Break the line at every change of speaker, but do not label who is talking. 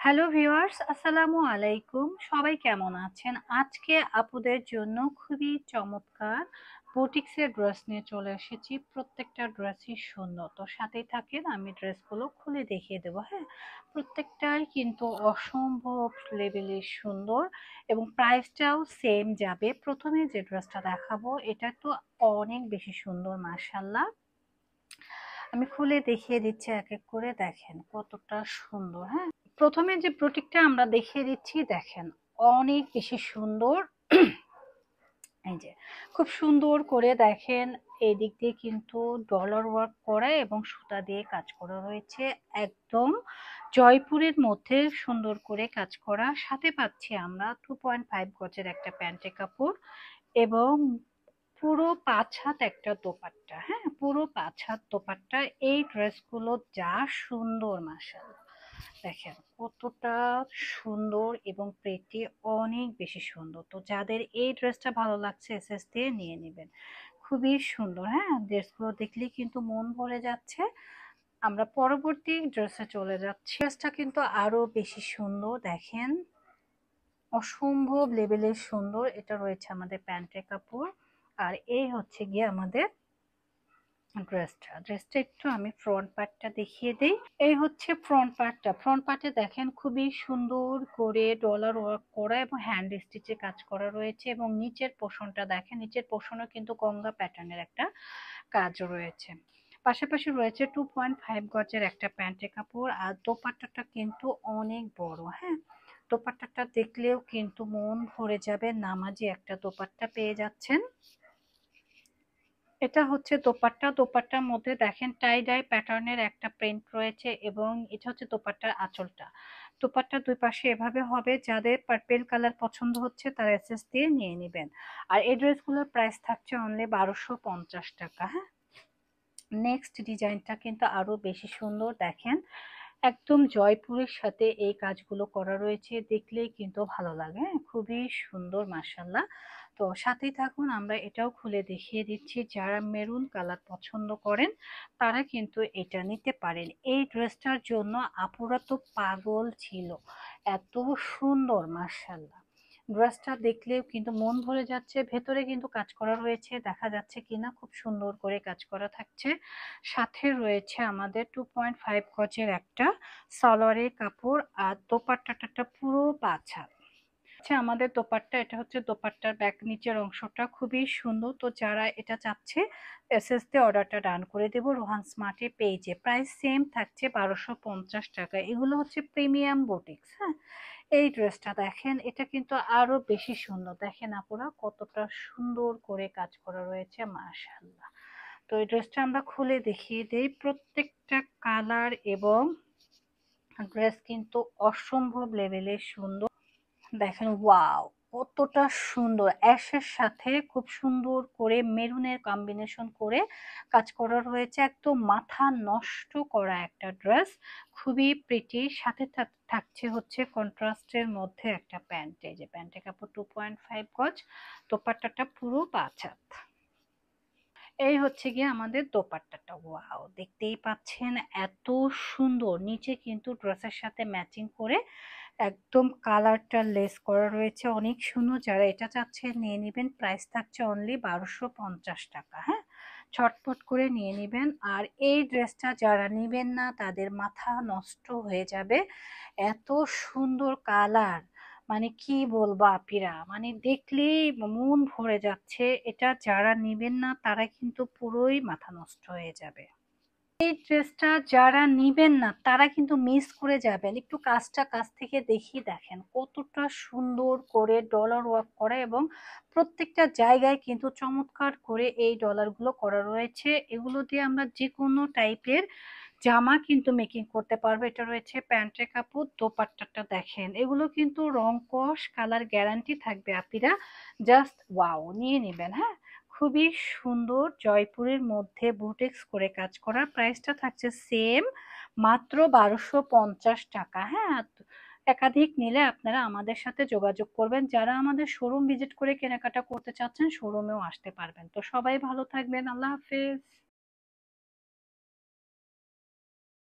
Hello viewers, আসসালামু আলাইকুম। সবাই কেমন আছেন? আজকে আপুদের জন্য খুবই চমৎকার বুটিক্সের ড্রেস নিয়ে চলে এসেছি। প্রত্যেকটা ড্রেসই সুন্দর, তো সাথেই থাকেন, আমি ড্রেসগুলো খুলে দেখিয়ে দেবো। হ্যাঁ, প্রত্যেকটাই কিন্তু অসম্ভব লেভেলের সুন্দর এবং প্রাইসটাও সেম যাবে। প্রথমে যে ড্রেসটা দেখাবো এটা তো অনেক বেশি সুন্দর, মাশাআল্লাহ। আমি খুলে দেখিয়ে দিচ্ছি এক এক করে, দেখেন কতটা সুন্দর। হ্যাঁ, প্রথমে যে প্রোটিকটা আমরা দেখিয়ে দিচ্ছি, দেখেন অনেক বেশি সুন্দর। এই যে খুব সুন্দর করে দেখেন, এই দিক দিয়ে কিন্তু ডলার ওয়ার্ক করা এবং সুতা দিয়ে কাজ করা রয়েছে। একদম জয়পুরের মধ্যে সুন্দর করে কাজ করা। সাথে পাচ্ছি আমরা 2.5 গজের একটা প্যান্টে কাপড় এবং পুরো 5 হাত একটা দোপাট্টা। হ্যাঁ, পুরো 5 হাত দোপাট্টা। এই ড্রেসগুলো যা সুন্দর, মাশাআল্লাহ। দেখেন কতটা সুন্দর এবং প্রেটি, অনেক বেশি সুন্দর। তো যাদের এই ড্রেসটা ভালো লাগছে এসএস দিয়ে নিয়ে নেবেন, খুবই সুন্দর। হ্যাঁ, ড্রেসগুলো দেখলেই কিন্তু মন ভরে যাচ্ছে। আমরা পরবর্তী ড্রেসে চলে যাচ্ছি। ড্রেসটা কিন্তু আরো বেশি সুন্দর, দেখেন অসম্ভব লেভেলের সুন্দর। এটা রয়েছে আমাদের প্যান্টের কাপড়, আর এই হচ্ছে গিয়ে আমাদের ড্রেসটা একটু আমি ফ্রন্ট পার্টটা দেখিয়ে দিই। এই হচ্ছে ফ্রন্ট পার্টটা। ফ্রন্ট পার্টে দেখেন খুবই সুন্দর করে ডলার ওয়ার্ক করা এবং হ্যান্ড স্টিচে কাজ করা রয়েছে এবং নিচের পোর্শনটা দেখেন, নিচের পোর্শনও কিন্তু গঙ্গা প্যাটার্নের একটা কাজ রয়েছে। পাশাপাশি রয়েছে 2.5 গজের একটা প্যান্টের কাপড়, আর দোপাট্টাটা কিন্তু অনেক বড়। হ্যাঁ, দোপাট্টাটা দেখলেও কিন্তু মন ভরে যাবে, নামাজি একটা দোপাট্টা পেয়ে যাচ্ছেন। এটা হচ্ছে দোপাট্টা। দোপাট্টার মধ্যে দেখেন টাই ডাই প্যাটার্নের একটা প্রিন্ট রয়েছে এবং এটা হচ্ছে দোপাট্টার আঁচলটা। দোপাট্টার দুই পাশে এভাবে হবে। যাদের পার্পেল কালার পছন্দ হচ্ছে তারা এসএস দিয়ে নিয়ে নেবেন। আর এই ড্রেসগুলোর প্রাইস থাকছে অনলি 1250 টাকা। হ্যাঁ, নেক্সট ডিজাইনটা কিন্তু আরো বেশি সুন্দর, দেখেন একদম জয়পুরের সাথে এই কাজগুলো করা রয়েছে, দেখলেই কিন্তু ভালো লাগে। হ্যাঁ, খুবই সুন্দর, মাশাআল্লাহ। তো সাথেই থাকুন, আমরা এটাও খুলে দেখিয়ে দিচ্ছি। যারা মেরুন কালার পছন্দ করেন তারা কিন্তু এটা নিতে পারেন। এই ড্রেসটার জন্য আপুরা তো পাগল ছিল, এত সুন্দর, মাশাআল্লাহ। ড্রেসটা দেখলেও কিন্তু মন ভরে যাচ্ছে। ভেতরে কিন্তু কাজ করা রয়েছে, দেখা যাচ্ছে কিনা, খুব সুন্দর করে কাজ করা থাকছে। সাথে রয়েছে আমাদের 2.5 গজের একটা সালোয়ারের কাপড়, আর দোপাট্টাটা পুরো 5 হাত। আচ্ছা, আমাদের দোপাট্টা, এটা হচ্ছে দোপাট্টার ব্যাক নিচের অংশটা খুবই সুন্দর। তো যারা এটা চাচ্ছে এসএস দিয়ে অর্ডারটা ডান করে দেবো রোহান স্মার্টের পেজে। প্রাইস সেম থাকছে 1250 টাকা। এগুলো হচ্ছে প্রিমিয়াম বুটিক্স। হ্যাঁ, এই ড্রেসটা দেখেন, এটা কিন্তু আরো বেশি সুন্দর। দেখেন আপুরা কতটা সুন্দর করে কাজ করা রয়েছে, মাশাআল্লাহ। তো এই ড্রেসটা আমরা খুলে দেখিয়ে দেই। প্রত্যেকটা কালার এবং ড্রেস কিন্তু অসম্ভব লেভেলের সুন্দর। দেখেন ওয়াও, কতটা সুন্দর। অ্যাশের সাথে খুব সুন্দর করে মেরুনের কম্বিনেশন করে কাজ করা রয়েছে। একদম মাথা নষ্ট করা একটা ড্রেস, খুবই প্রিটি। সাথে থাকছে হচ্ছে কন্ট্রাস্টের মধ্যে একটা প্যান্ট। এই যে প্যান্টের কাপড় 2.5 গজ, দোপাট্টাটা পুরো 5 হাত। এই হচ্ছে গিয়ে আমাদের দোপাট্টাটা। ওয়াও, দেখতেই পাচ্ছেন এত সুন্দর। নিচে কিন্তু ড্রেসের সাথে ম্যাচিং করে একদম কালারটা লেস করা রয়েছে, অনেক সুন্দর। যারা এটা চাচ্ছে নিয়ে নেবেন। প্রাইস থাকছে অনলি 1250 টাকা। হ্যাঁ, ছটপট করে নিয়ে নেবেন। আর এই ড্রেসটা যারা নেবেন না তাদের মাথা নষ্ট হয়ে যাবে, এত সুন্দর কালার, মানে কি বলবো আপিরা, মানে দেখলেই মন ভরে যাচ্ছে। এটা যারা নিবেন না তারা কিন্তু পুরোই মাথা নষ্ট হয়ে যাবে। এই ড্রেসটা যারা নিবেন না তারা কিন্তু মিস করে যাবেন। একটু কাজটা কাছ থেকে দেখিয়ে দেখেন কতটা সুন্দর করে ডলার ওয়ার্ক করা এবং প্রত্যেকটা জায়গায় কিন্তু চমৎকার করে এই ডলারগুলো করা রয়েছে। এগুলো দিয়ে আমরা যে কোনো টাইপের জামা কিন্তু মেকিং করতে পারবো। এটা রয়েছে প্যান্টের কাপড়। দোপাট্টাটা দেখেন, এগুলো কিন্তু রং কস কালার গ্যারান্টি থাকবে আপিরা। জাস্ট ওয়াও, নিয়ে নেবেন। হ্যাঁ, খুবই সুন্দর, জয়পুরের মধ্যে বুটেক্স করে কাজ করা। প্রাইসটা থাকছে সেম, মাত্র 1250 টাকা। হ্যাঁ, একাধিক নিলে আপনারা আমাদের সাথে যোগাযোগ করবেন। যারা আমাদের শোরুম ভিজিট করে কেনাকাটা করতে চাচ্ছেন শোরুমেও আসতে পারবেন। তো সবাই ভালো থাকবেন, আল্লাহ হাফেজ।